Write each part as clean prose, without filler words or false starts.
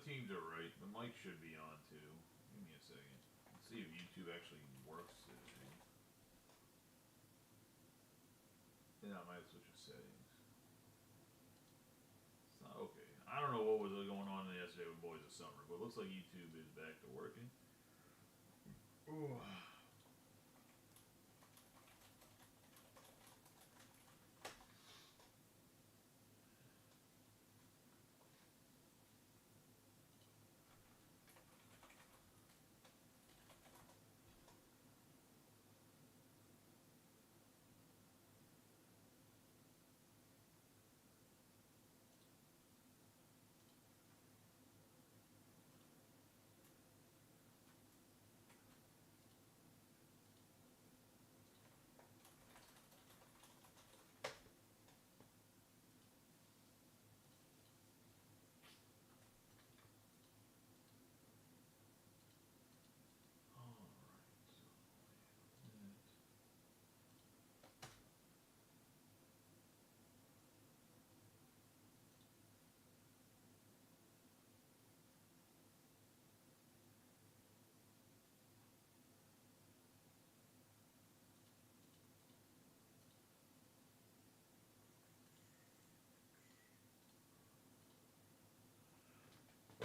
teams are right. The mic should be on too. Give me a second. Let's see if YouTube actually works today. Yeah, I might switch the settings. It's not okay. I don't know what was going on yesterday with Boys of Summer, but it looks like YouTube is back to working. Ooh.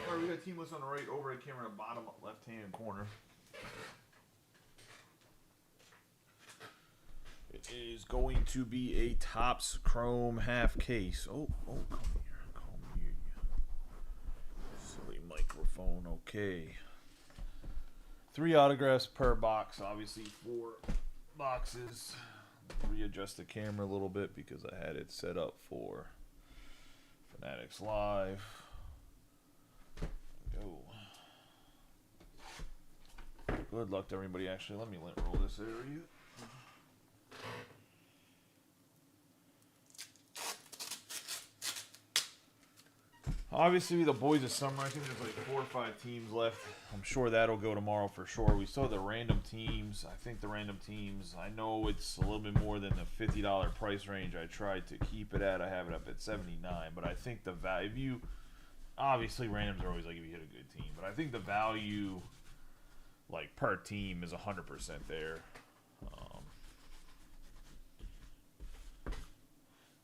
Alright, we got team list on the right, overhead camera in the bottom left hand corner. It is going to be a Topps Chrome half case. Oh, come here. Silly microphone, okay. 3 autographs per box, obviously 4 boxes. Readjust the camera a little bit because I had it set up for Fanatics Live. Go. Good luck to everybody. Actually, let me roll this area. Obviously, the Boys of Summer, I think there's like 4 or 5 teams left. I'm sure that'll go tomorrow for sure. We saw the random teams. I think the random teams, I know it's a little bit more than the $50 price range I tried to keep it at. I have it up at $79, but I think the value, obviously randoms are always like if you hit a good team, but I think the value like per team is 100% there.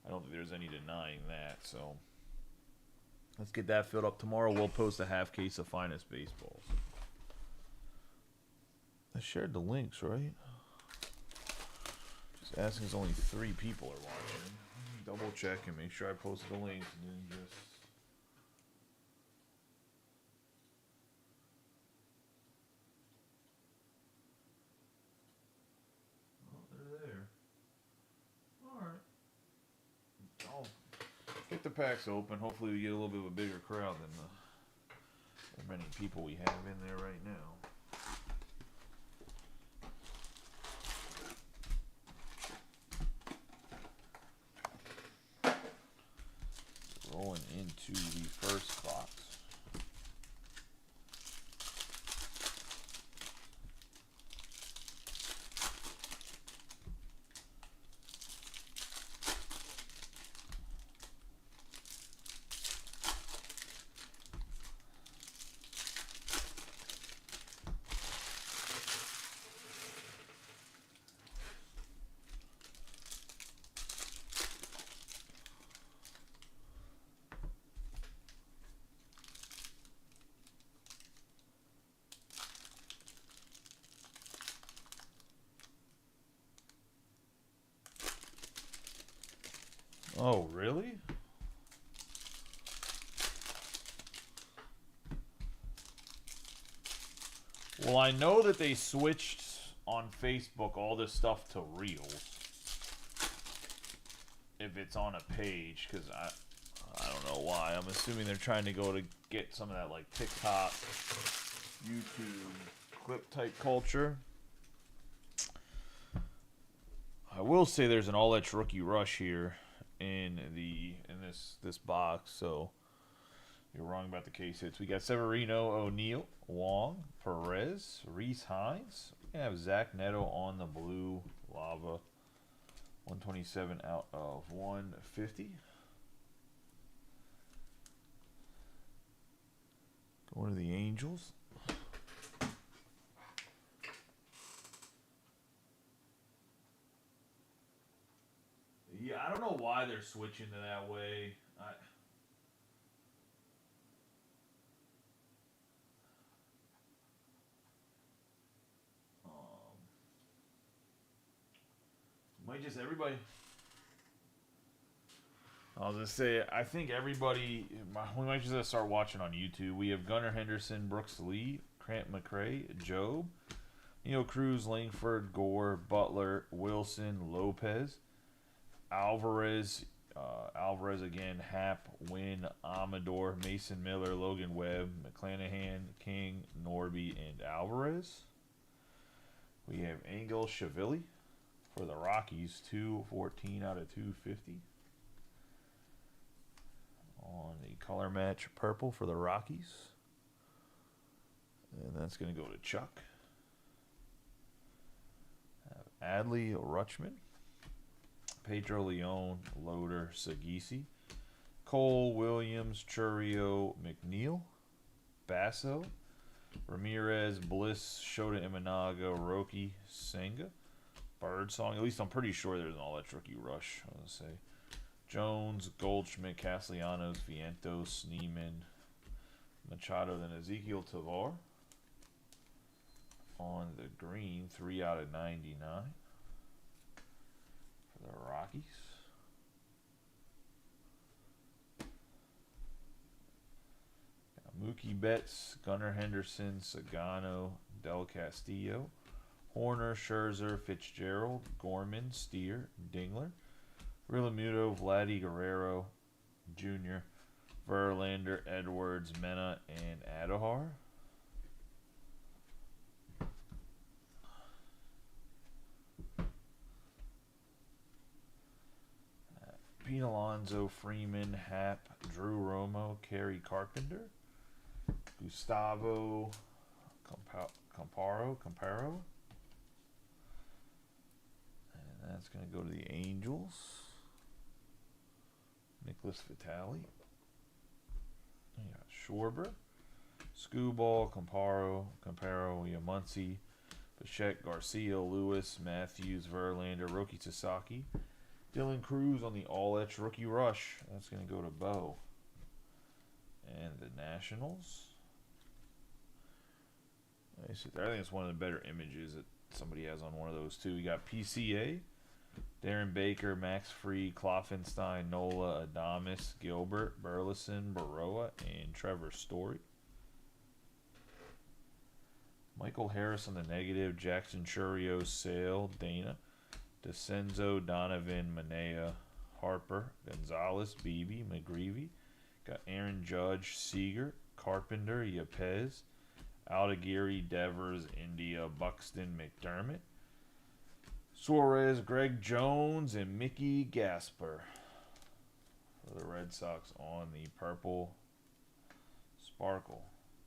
I don't think there's any denying that, so let's get that filled up. Tomorrow we'll post a half case of Finest Baseballs. I shared the links, right? Just asking because only 3 people are watching. Double check and make sure I posted the links and then just... Oh, they're there. Alright. I'll get the packs open. Hopefully we get a little bit of a bigger crowd than the many people we have in there right now. Rolling into the first box. Oh, really? Well, I know that they switched on Facebook all this stuff to Reels. If it's on a page, because I don't know why. I'm assuming they're trying to go to get some of that like TikTok, YouTube clip type culture. I will say there's an all-edge rookie rush here in this box, so you're wrong about the case hits. We got Severino, O'Neal, Wong, Perez, Reese Hines. We have Zach Neto on the blue lava. 127 out of 150. Going to the Angels. Yeah, I don't know why they're switching to that way. Might just everybody. I was gonna say, I think everybody. We might just start watching on YouTube. We have Gunnar Henderson, Brooks Lee, Grant McCray, Job, Neil Cruz, Langford, Gore, Butler, Wilson, Lopez, Alvarez, Alvarez again, Happ, Wynn, Amador, Mason Miller, Logan Webb, McClanahan, King, Norby, and Alvarez. We have Engel Shavili for the Rockies, 214 out of 250. On the color match purple for the Rockies. And that's going to go to Chuck. Adley Rutschman. Pedro Leon, Loader, Sagisi. Cole, Williams, Churio, McNeil. Basso. Ramirez, Bliss, Shota Imanaga, Roki, Senga. Birdsong. At least I'm pretty sure there's an all-that rookie rush, I was going to say. Jones, Goldschmidt, Castellanos, Vientos, Sneeman, Machado, then Ezekiel Tovar. On the green, 3 out of 99 for the Rockies. Mookie Betts, Gunnar Henderson, Sagano, Del Castillo, Horner, Scherzer, Fitzgerald, Gorman, Steer, Dingler, Realmuto, Vladdy Guerrero Jr., Verlander, Edwards, Mena, and Adahar. Pete Alonso, Freeman, Happ, Drew Romo, Kerry Carpenter, Gustavo Camparo, and that's going to go to the Angels. Nicholas Vitale. You got Schwarber, Scuball, Camparo, Muncy, Bichette, Garcia, Lewis, Matthews, Verlander, Roki Sasaki, Dylan Cruz on the all-etch rookie rush. That's going to go to Bo. And the Nationals. I think it's one of the better images that somebody has on one of those too. We got PCA, Darren Baker, Max Fried, Kloffenstein, Nola, Adames, Gilbert, Burleson, Baroa, and Trevor Story. Michael Harris on the negative, Jackson Churio, Sale, Dana, DeCenzo, Donovan, Manea, Harper, Gonzalez, Beebe, McGreevy. Got Aaron Judge, Seager, Carpenter, Yepez, Aldeguerri, Devers, India, Buxton, McDermott, Suarez, Greg Jones, and Mickey Gasper for the Red Sox on the purple sparkle.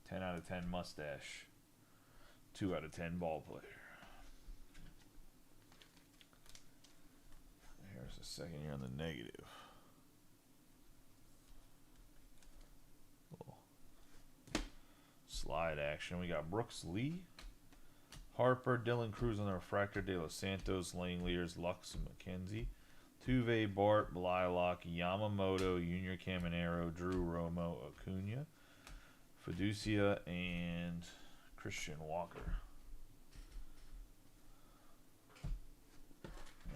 10 out of 10 mustache. 2 out of 10 ball player. Here's the second year on the negative. Little slide action. We got Brooks Lee, Harper, Dylan Cruz on the refractor, De Los Santos, Lane Leaders, Lux, and McKenzie, Tuve, Bart, Blylock, Yamamoto, Junior Caminero, Drew Romo, Acuna, Fiducia, and Christian Walker.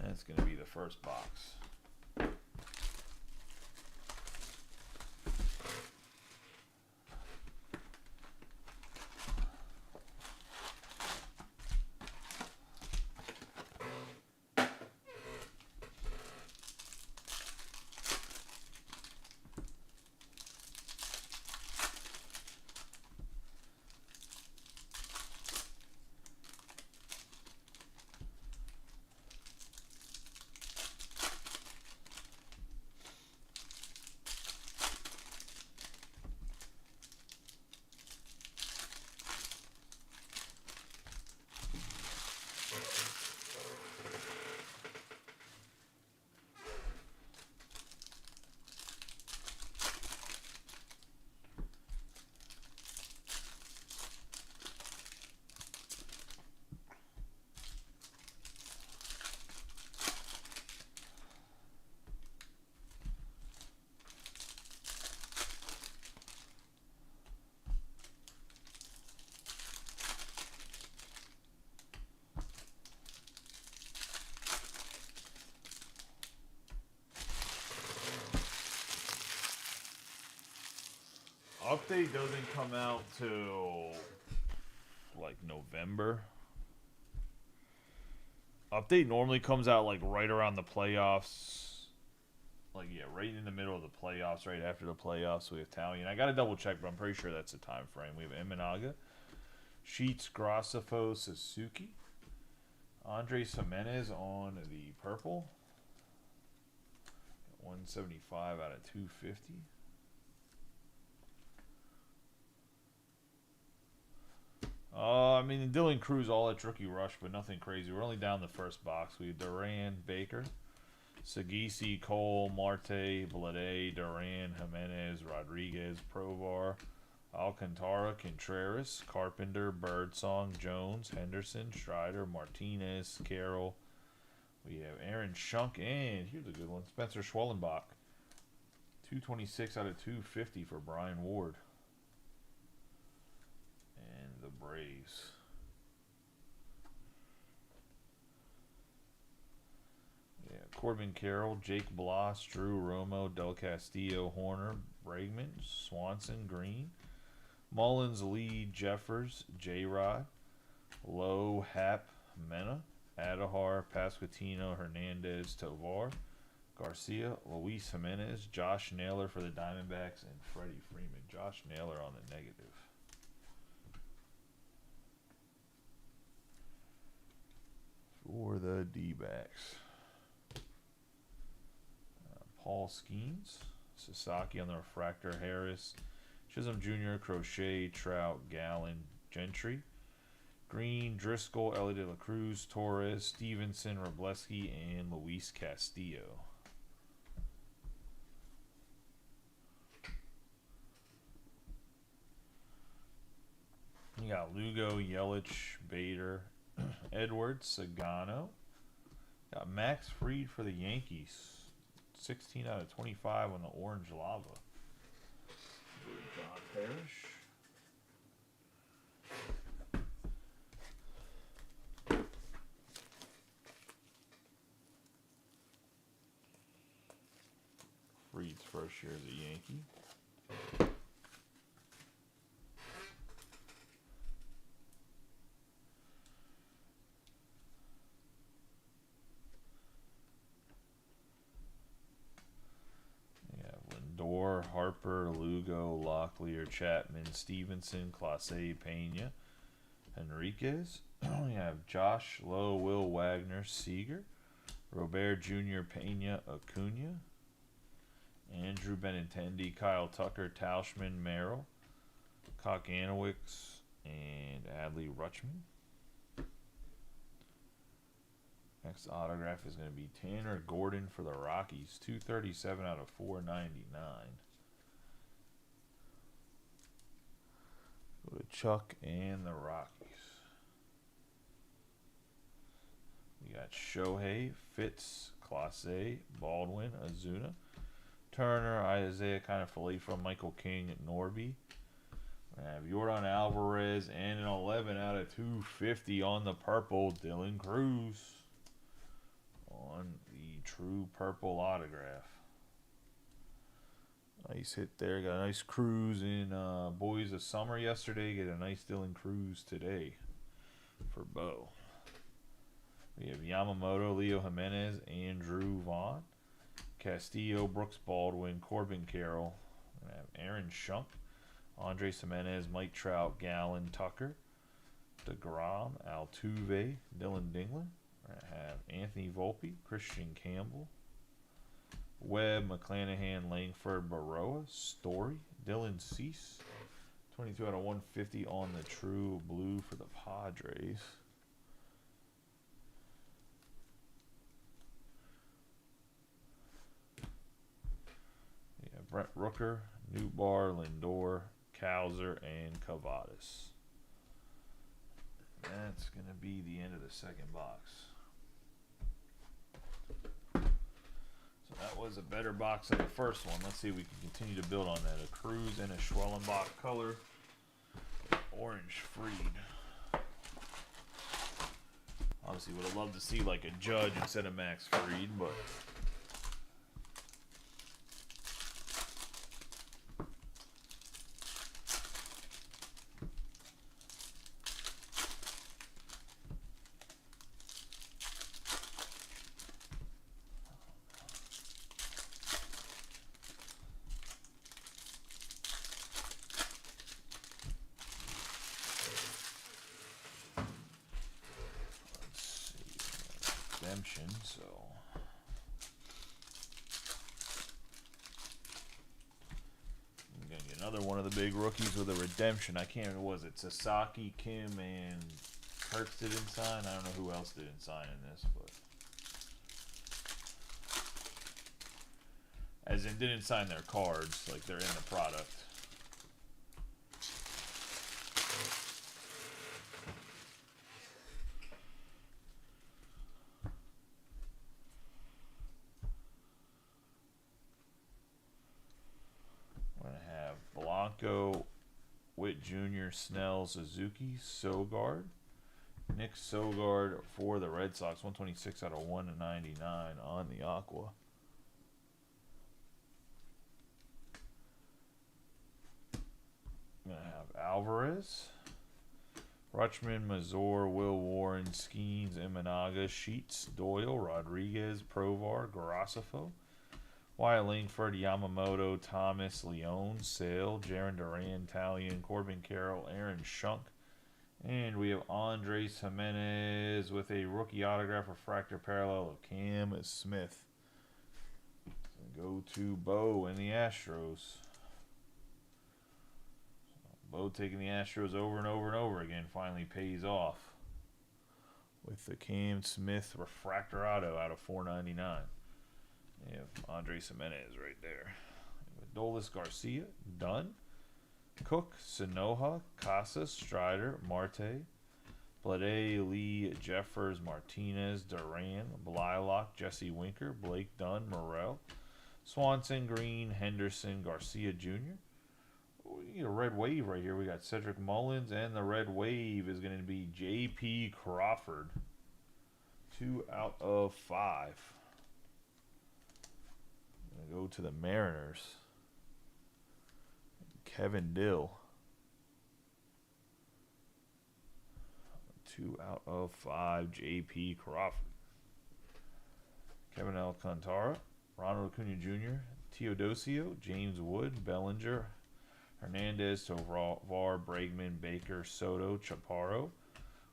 That's going to be the first box. update doesn't come out till like November. Update normally comes out like right around the playoffs. Like, yeah, right in the middle of the playoffs, right after the playoffs. We have Talion. I got to double check, but I'm pretty sure that's the time frame. We have Eminaga, Sheets, Grosifo, Suzuki, Andres Jimenez on the purple. 175 out of 250. I mean, Dylan Cruz, all at rookie rush, but nothing crazy. We're only down the first box. We have Duran, Baker, Sagisi, Cole, Marte, Blade, Duran, Jimenez, Rodriguez, Provar, Alcantara, Contreras, Carpenter, Birdsong, Jones, Henderson, Strider, Martinez, Carroll. We have Aaron Schunk, and here's a good one, Spencer Schwellenbach. 226 out of 250 for Brian Ward. And the Braves. Yeah, Corbin Carroll, Jake Bloss, Drew Romo, Del Castillo, Horner, Bregman, Swanson, Green, Mullins, Lee, Jeffers, J-Rod, Lowe, Happ, Mena, Adahar, Pasquantino, Hernandez, Tovar, Garcia, Luis Jimenez, Josh Naylor for the Diamondbacks, and Freddie Freeman. Josh Naylor on the negative. For the D-backs. Paul Skeens, Sasaki on the refractor, Harris, Chisholm Jr., Crochet, Trout, Gallen, Gentry, Green, Driscoll, Ellie De La Cruz, Torres, Stevenson, Robleski, and Luis Castillo. You got Lugo, Yelich, Bader, Edwards, Sagano. Got Max Fried for the Yankees. 16 out of 25 on the orange lava. John Parrish. Fried's first year as a Yankee. Harper, Lugo, Locklear, Chapman, Stevenson, Clase, Pena, Henriquez. We have Josh Lowe, Will Wagner, Seager, Robert Jr., Pena, Acuna, Andrew Benintendi, Kyle Tucker, Tauschman, Merrill, Kokanowicz, and Adley Rutschman. Next autograph is going to be Tanner Gordon for the Rockies. 237 out of 499. Go to Chuck and the Rockies. We got Shohei, Fitz, Clase, Baldwin, Azuna, Turner, Isaiah kind of fillet from Michael King, Norby. We have Yordan Alvarez and an 11 out of 250 on the purple, Dylan Cruz. On the true purple autograph. Nice hit there. Got a nice Cruz in Boys of Summer yesterday. Get a nice Dylan Cruz today for Bo. We have Yamamoto, Leo Jimenez, Andrew Vaughn, Castillo, Brooks Baldwin, Corbin Carroll. We have Aaron Schunk, Andres Jimenez, Mike Trout, Gallen, Tucker, DeGrom, Altuve, Dylan Dingler. I have Anthony Volpe, Christian Campbell, Webb, McClanahan, Langford, Baroa, Story, Dylan Cease, 22 out of 150 on the true blue for the Padres. Yeah, Brent Rooker, Newbar, Lindor, Cowser, and Cavadas. That's going to be the end of the second box. So that was a better box than the first one. Let's see if we can continue to build on that. A Cruz and a Schwellenbach color. Orange Fried. Obviously would have loved to see like a Judge instead of Max Fried, but redemption, so I'm gonna get another one of the big rookies with a redemption. I can't remember, was it Sasaki, Kim, and Kurtz didn't sign? I don't know who else didn't sign in this, but as in didn't sign their cards, like they're in the product. We're going to have Blanco, Witt Jr., Snell, Suzuki, Sogard. Nick Sogard for the Red Sox, 126 out of 199 on the Aqua. I'm going to have Alvarez, Rutschman, Mazur, Will Warren, Skeens, Imanaga, Sheets, Doyle, Rodriguez, Provar, Garasafo, Wyatt Langford, Yamamoto, Thomas, Leone, Sale, Jaron Duran, Talion, Corbin Carroll, Aaron Schunk. And we have Andres Jimenez with a rookie autograph refractor parallel of Cam Smith. Go to Bo and the Astros. Bo taking the Astros over and over and over again finally pays off with the Cam Smith refractor auto out of $4.99. You have Andres Jimenez right there. Dolis Garcia, Dunn, Cook, Sanoja, Casas, Strider, Marte, Blade, Lee, Jeffers, Martinez, Duran, Blylock, Jesse Winker, Blake Dunn, Morrell, Swanson, Green, Henderson, Garcia Jr. We need a red wave right here. We got Cedric Mullins, and the red wave is going to be J.P. Crawford. 2 out of 5. I'm going to go to the Mariners. Kevin Dill. 2 out of 5, J.P. Crawford. Kevin Alcantara, Ronald Acuna Jr., Teodosio, James Wood, Bellinger, Hernandez, Tovar, Bregman, Baker, Soto, Chaparro,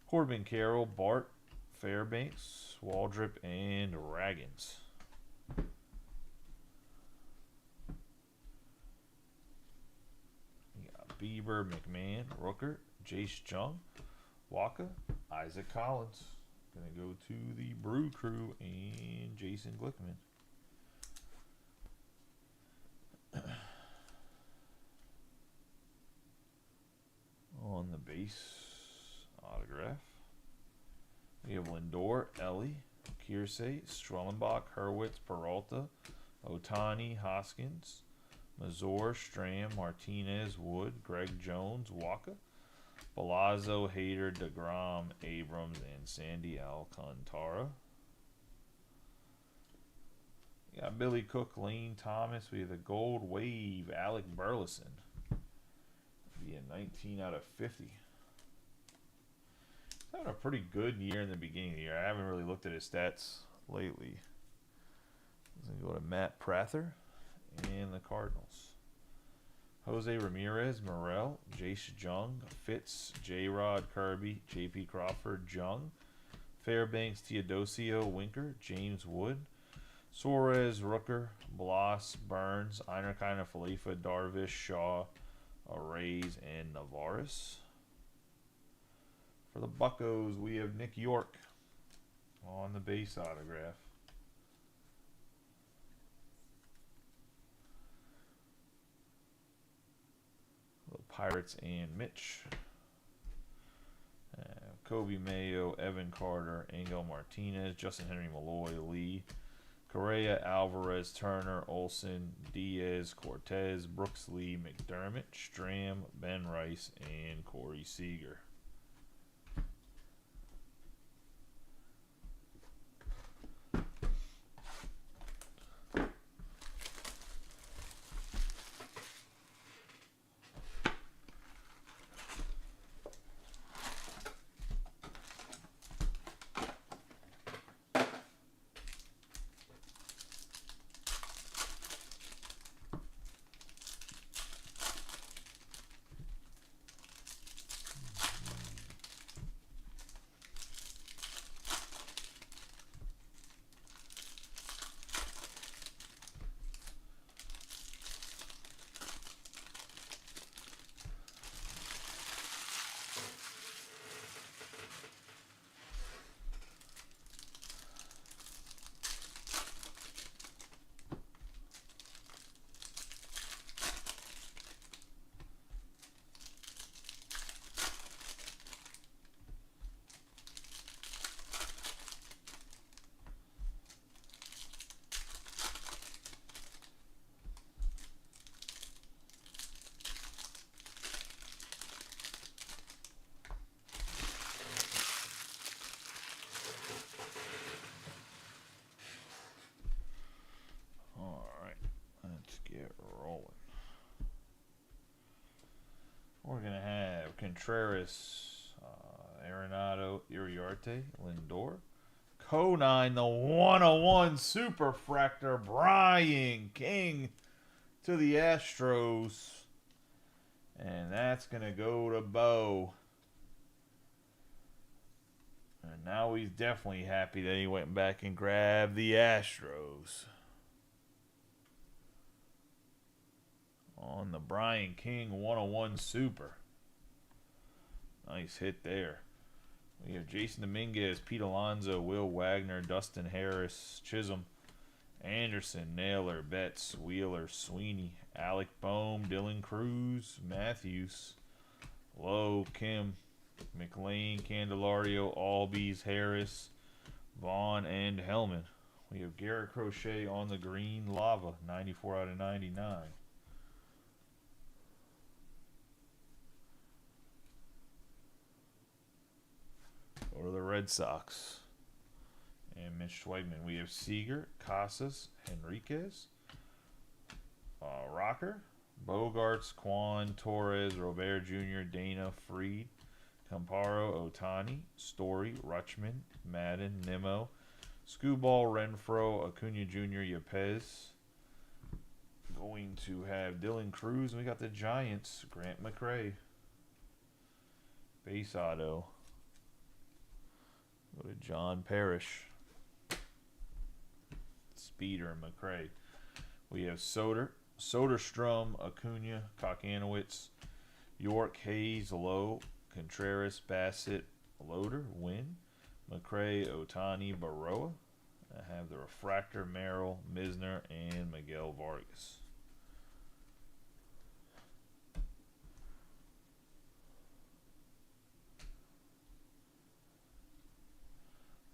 Corbin Carroll, Bart, Fairbanks, Waldrop, and Raggins. You got Bieber, McMahon, Rooker, Jace Jung, Waka, Isaac Collins. Gonna go to the Brew Crew and Jason Glickman. On the base autograph, we have Lindor, Ellie, Kiersey, Strellenbach, Hurwitz, Peralta, Otani, Hoskins, Mazur, Stram, Martinez, Wood, Greg Jones, Waka, Palazzo, Hader, DeGrom, Abrams, and Sandy Alcantara. We got Billy Cook, Lane Thomas. We have the Gold Wave, Alec Burleson. Be a 19 out of 50. He's having a pretty good year in the beginning of the year. I haven't really looked at his stats lately. He's going to go to Matt Prather and the Cardinals. Jose Ramirez, Morel, Jace Jung, Fitz, J-Rod, Kirby, J.P. Crawford, Jung, Fairbanks, Teodosio, Winker, James Wood, Suarez, Rooker, Bloss, Burns, Einerkind, Falifa, Darvish, Shaw, Arrays, and Navarez. For the Buccos, we have Nick York on the base autograph. The Pirates and Mitch. Kobe Mayo, Evan Carter, Angel Martinez, Justin Henry, Malloy, Lee, Correa, Alvarez, Turner, Olson, Diaz, Cortez, Brooks Lee, McDermott, Stram, Ben Rice, and Corey Seager. Contreras, Arenado, Iriarte, Lindor. Conine, the 101 Superfractor, Brian King to the Astros. And that's going to go to Bo. And now he's definitely happy that he went back and grabbed the Astros. On the Brian King 101 Super. Nice hit there. We have Jason Dominguez, Pete Alonso, Will Wagner, Dustin Harris, Chisholm, Anderson, Naylor, Betts, Wheeler, Sweeney, Alec Boehm, Dylan Cruz, Matthews, Lowe, Kim, McLean, Candelario, Albies, Harris, Vaughn, and Hellman. We have Garrett Crochet on the green, Lava, 94 out of 99. Go to the Red Sox. And Mitch Schwegman. We have Seager, Casas, Henriquez, Rocker, Bogarts, Quan, Torres, Robert Jr., Dana, Freed, Camparo, Otani, Story, Rutschman, Madden, Nimmo, Scooball, Renfro, Acuna Jr., Yepez. Going to have Dylan Cruz. And we got the Giants, Grant McRae. Base auto. Go to John Parrish. Speeder and McRae. We have Soderstrom, Acuna, Kokanowitz, York, Hayes, Lowe, Contreras, Bassett, Loader, Wynn, McRae, Otani, Baroa. I have the Refractor, Merrill, Misner, and Miguel Vargas.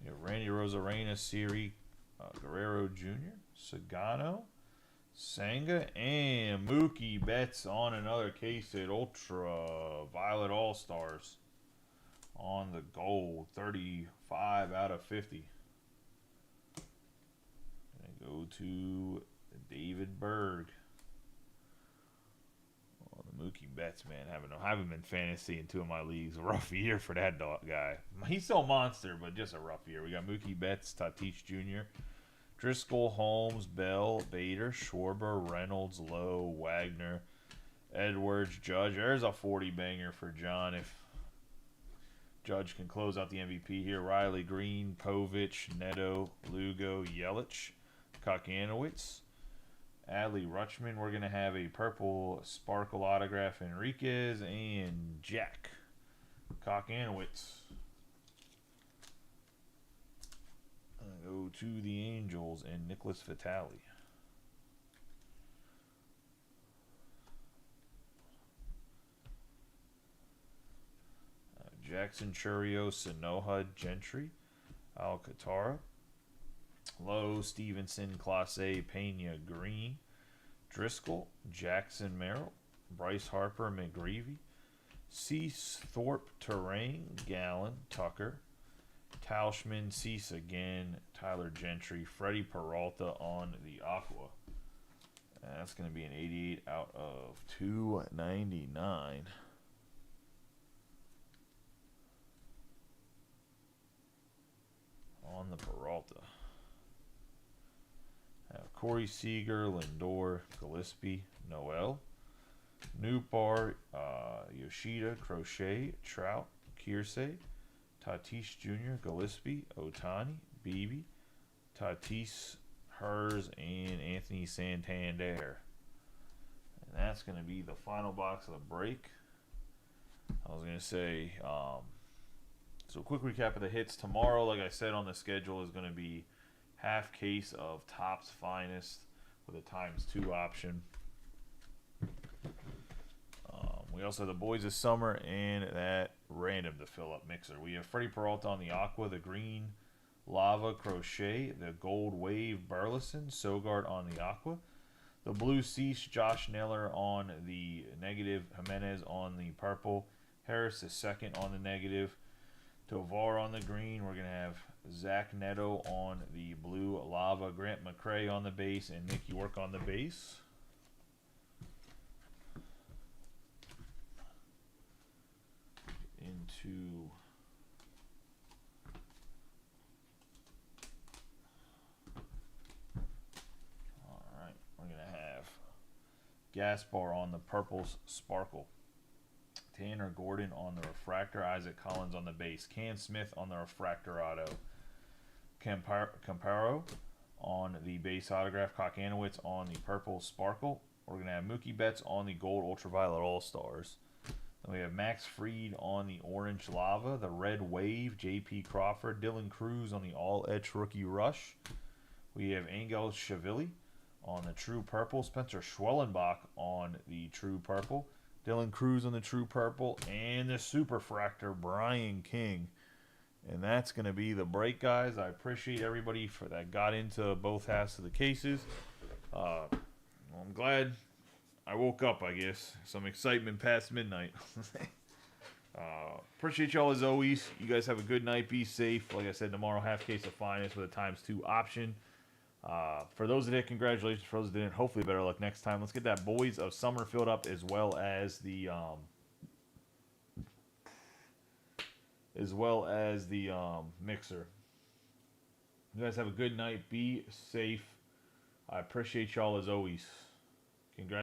We have Randy Rosarena, Siri, Guerrero Jr., Sagano, Sanga, and Mookie Betts on another case at Ultra Violet All-Stars on the gold, 35 out of 50. Gonna go to David Berg. Oh, the Mookie Betts, man, haven't been fantasy in 2 of my leagues. A rough year for that guy. He's still a monster, but just a rough year. We got Mookie Betts, Tatis Jr., Driscoll, Holmes, Bell, Bader, Schwarber, Reynolds, Lowe, Wagner, Edwards, Judge. There's a 40 banger for John if Judge can close out the MVP here. Riley Green, Povich, Neto, Lugo, Yelich, Kokanowitz, Adley Rutschman. We're going to have a purple sparkle autograph, Enriquez, and Jack Kokanowitz. Go to the Angels and Nicholas Vitale. Jackson Churio, Sanoja, Gentry, Alcantara, Lowe, Stevenson, Clase, Pena, Green, Driscoll, Jackson, Merrill, Bryce Harper, McGreevy, Cease, Thorpe, Terrain, Gallen, Tucker, Tauschman, Cease again, Tyler Gentry, Freddie Peralta on the Aqua. That's going to be an 88 out of 299. On the Peralta. Have Corey Seager, Lindor, Gillespie, Noel, Newbar, Yoshida, Crochet, Trout, Kiersey, Tatis Jr., Gillespie, Otani, Beebe, Tatis, Hers, and Anthony Santander. And that's going to be the final box of the break. I was going to say, so quick recap of the hits. Tomorrow, like I said on the schedule, is going to be half case of Topps Finest with a ×2 option. We also have the Boys of Summer and that random to fill up mixer. We have Freddie Peralta on the Aqua, the green Lava Crochet, the gold Wave Burleson, Sogard on the Aqua, the blue Cease, Josh Naylor on the negative, Jimenez on the purple, Harris is second on the negative, Tovar on the green. We're going to have Zach Neto on the blue Lava, Grant McRae on the base, and Nick York on the base. to Alright, we're going to have Gaspar on the Purples Sparkle. Tanner Gordon on the Refractor. Isaac Collins on the base. Cam Smith on the Refractor Auto. Camparo on the base autograph. Kokanowitz on the Purple Sparkle. We're going to have Mookie Betts on the Gold Ultraviolet All-Stars. Then we have Max Fried on the Orange Lava. The Red Wave. J.P. Crawford. Dylan Cruz on the All-Etch Rookie Rush. We have Angel Chavili on the True Purple. Spencer Schwellenbach on the True Purple. Dylan Cruz on the True Purple. And the Superfractor, Brian King. And that's going to be the break, guys. I appreciate everybody for that got into both halves of the cases. I'm glad I woke up, I guess. Some excitement past midnight. Appreciate y'all as always. You guys have a good night. Be safe. Like I said, tomorrow, half case of finest with a ×2 option. For those that did, congratulations. For those that didn't, hopefully better luck next time. Let's get that Boys of Summer filled up as well as the mixer. You guys have a good night. Be safe. I appreciate y'all as always. Congratulations.